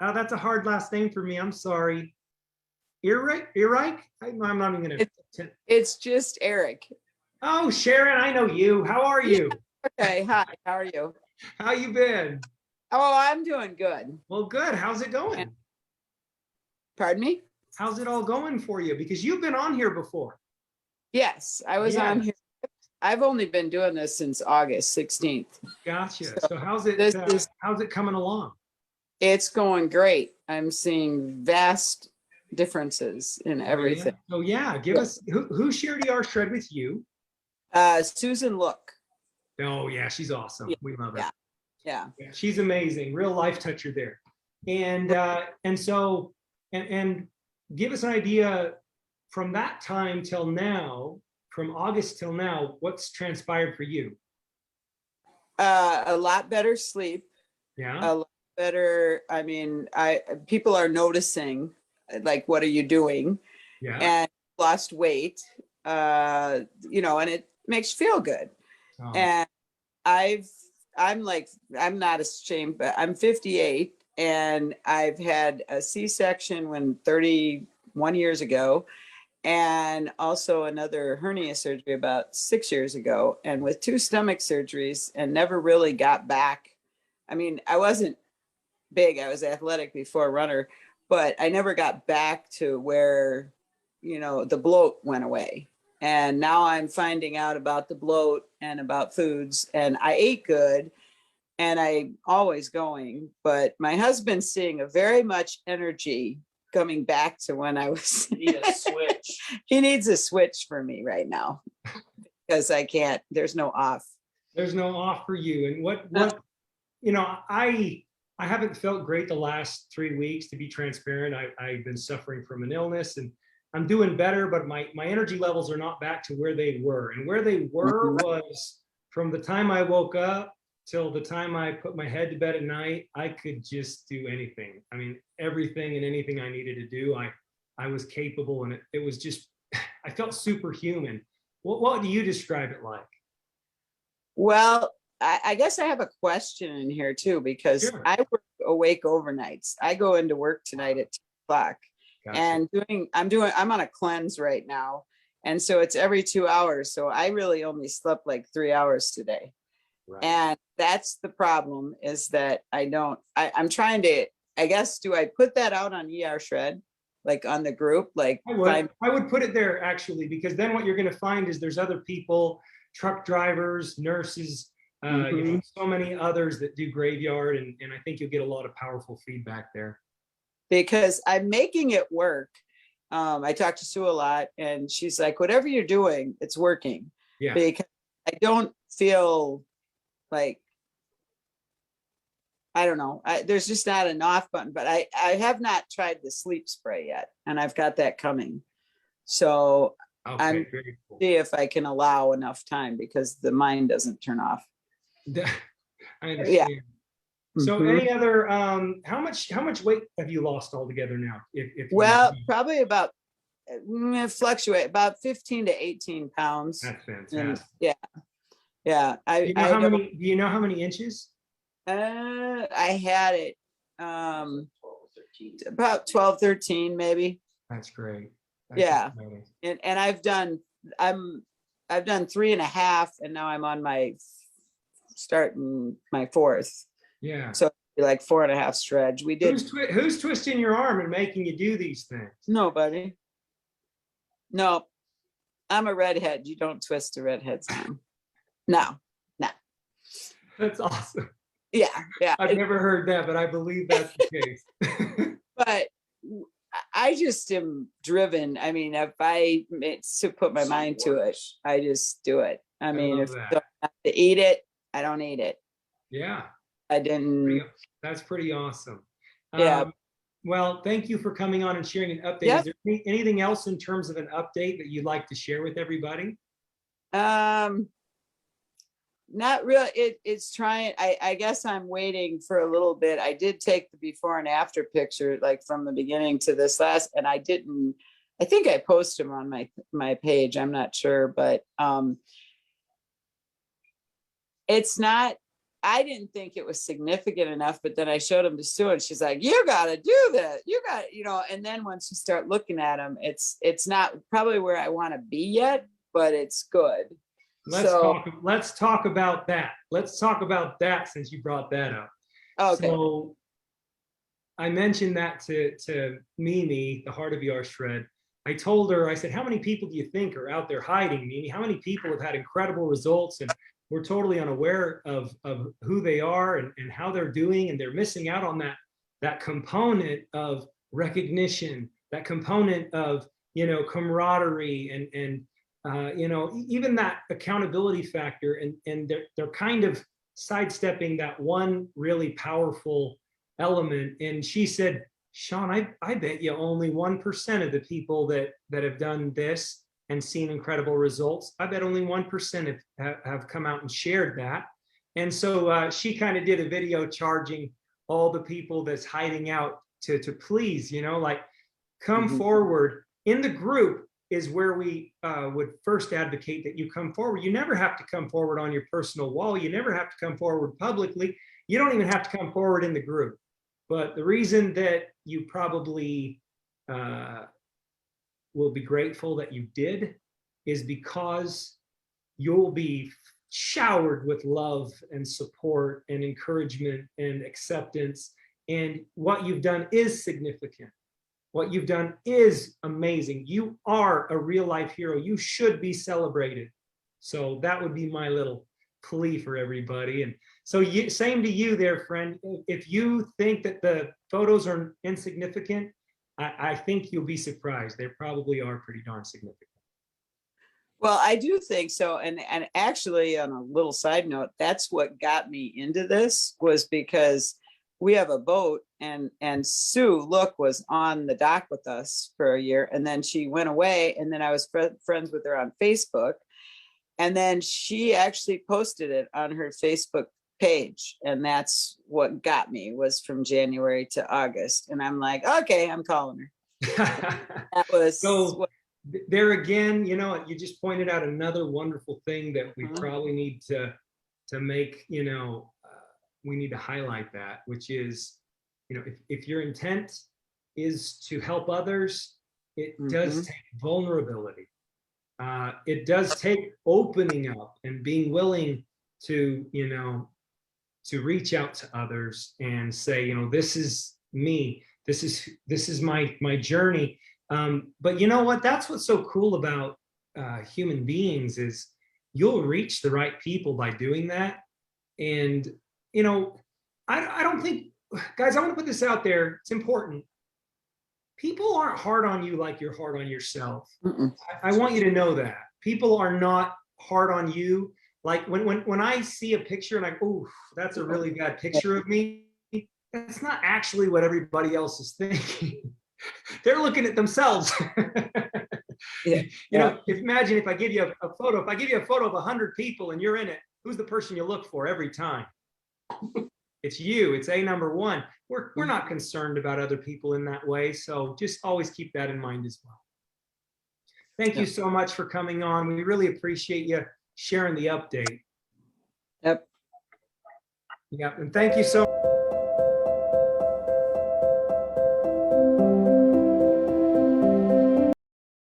Oh, that's a hard last name for me. I'm sorry. Ehrreich? I'm not even It, gonna. it's just Ehrreich. Oh, Sharon, I know you. How are Yeah. you? Okay. Hi. How are you? How you been? Oh, I'm doing good. Well, good. How's it And, going? pardon me? How's it all going for you? Because you've been on here before. Yes, I was Yeah, on here. I've only been doing this since August 16th. gotcha. So So this is how's it coming along? it's going great. I'm seeing vast differences in Oh yeah. everything. Oh yeah. Give us who shared ER Shred with you? Susan Look. Oh yeah, she's awesome. Yeah, We love her. yeah, yeah. Yeah, she's amazing. Real life toucher there. And so and give us an idea from that time till now, from August till now, what's transpired for you? A lot better sleep. Yeah. A lot better. I mean, I people are noticing, like, what are you doing? Yeah. And lost weight. And it makes you feel good. Oh, And I've I'm not ashamed, but I'm 58 and I've had a C-section when 31 years ago, and also another hernia surgery about 6 years ago, and with two stomach surgeries, and never really got back. I mean, I wasn't big, I was athletic before runner, but I never got back to where, the bloat went away. And now I'm finding out about the bloat and about foods, and I ate good and I'm always going, but my husband's seeing a very much energy coming back to when I was. Need a switch. He needs a switch for me right now because I can't, there's no off. there's no off for you. And what you know, I haven't felt great the last 3 weeks, to be transparent. I've been suffering from an illness and I'm doing better, but my energy levels are not back to where they were. And where they were Mhm. was from the time I woke up till the time I put my head to bed at night, I could just do anything. I mean, everything and anything I needed to do, I was capable, and it was just I felt superhuman. What do you describe it like? Well, I guess I have a question in here too, because Sure. I work awake overnights. I go into work tonight at 2 o'clock Gotcha. and I'm on a cleanse right now. And so it's every 2 hours. So I really only slept like 3 hours today. Right. And that's the problem, is that I'm trying to, I guess, do I put that out on ER Shred, like on the group? Like, I would put it there actually, because then what you're going to find is there's other people, truck drivers, nurses, so many others that do graveyard, and I think you'll get a lot of powerful feedback there. because I'm making it work. I talk to Sue a lot, and she's like, whatever you're doing, it's working. Yeah. Because I don't feel like, I don't know, there's just not an off button, but I have not tried the sleep spray yet, and I've got that coming. So Okay, I'm very cool. see if I can allow enough time, because the mind doesn't turn off. I understand. Yeah. So Mhm. any other how much weight have you lost altogether now? If Well, probably about fluctuate about 15 to 18 pounds. That's fantastic. And yeah. Do you know how many inches? I had it about 12, 13 maybe. That's great. That's Yeah. exciting. And I've done 3.5, and now I'm on starting my fourth. Yeah. So like 4.5 stretch. We did. Who's twisting your arm and making you do these things? Nobody. No, I'm a redhead. You don't twist a redhead's arm. No. That's awesome. Yeah. I've never heard that, but I believe that's the case. But I just am driven. I mean, if I put my mind to it, I just do it. I mean, if I don't have to eat it, I don't eat it. Yeah. I didn't. That's pretty awesome. Yeah. Well, thank you for coming on and sharing an update. Yep. Is there anything else in terms of an update that you'd like to share with everybody? Not really. It's trying. I guess I'm waiting for a little bit. I did take the before and after picture, like from the beginning to this last, and I didn't. I think I posted them on my page. I'm not sure, but it's not I didn't think it was significant enough, but then I showed them to Sue and she's like, you got to do that. You got, you know, and then once you start looking at them, it's not probably where I want to be yet, but it's good. Let's talk about that. Let's talk about that since you brought that up. Okay. So I mentioned that to Mimi, the Heart of Yar Shred. I told her, I said, how many people do you think are out there hiding, Mimi? How many people have had incredible results and we're totally unaware of who they are and how they're doing, and they're missing out on that component of recognition, that component of, you know, camaraderie and you know, even that accountability factor, and they're kind of sidestepping that one really powerful element. And she said, Sean, I bet you only 1% of the people that have done this and seen incredible results, I bet only 1% have come out and shared that. And so she kind of did a video charging all the people that's hiding out to please, you know, like come forward. In the group is where we would first advocate that you come forward. You never have to come forward on your personal wall. You never have to come forward publicly. You don't even have to come forward in the group. But the reason that you probably will be grateful that you did is because you'll be showered with love and support and encouragement and acceptance. And what you've done is significant. What you've done is amazing. You are a real life hero. You should be celebrated. So that would be my little plea for everybody. And so same to you there, friend. If you think that the photos are insignificant, I think you'll be surprised. They probably are pretty darn significant. Well, I do think so. And actually, on a little side note, that's what got me into this, was because we have a boat, and Sue Look was on the dock with us for a year, and then she went away, and then I was friends with her on Facebook, and then she actually posted it on her Facebook page, and that's what got me, was from January to August, and I'm like, okay, I'm calling her. That was so there again, you know, you just pointed out another wonderful thing that we probably need to make, you know, we need to highlight that, which is, you know, if your intent is to help others, it does take vulnerability. It does take opening up and being willing to, you know, to reach out to others and say, you know, this is me, this is my journey. But you know what? That's what's so cool about human beings, is you'll reach the right people by doing that. And you know, I don't think, guys, I want to put this out there. It's important. People aren't hard on you like you're hard on yourself. I want you to know that. People are not hard on you. Like when I see a picture and I go, ooh, that's a really bad picture of me, that's not actually what everybody else is thinking. They're looking at themselves. You know, imagine if I give you a photo, if I give you a photo of 100 people and you're in it, who's the person you look for every time? It's you. It's number one. We're not concerned about other people in that way. So just always keep that in mind as well. Thank you so much for coming on. We really appreciate you sharing the update. Yep. Yep. And thank you so much.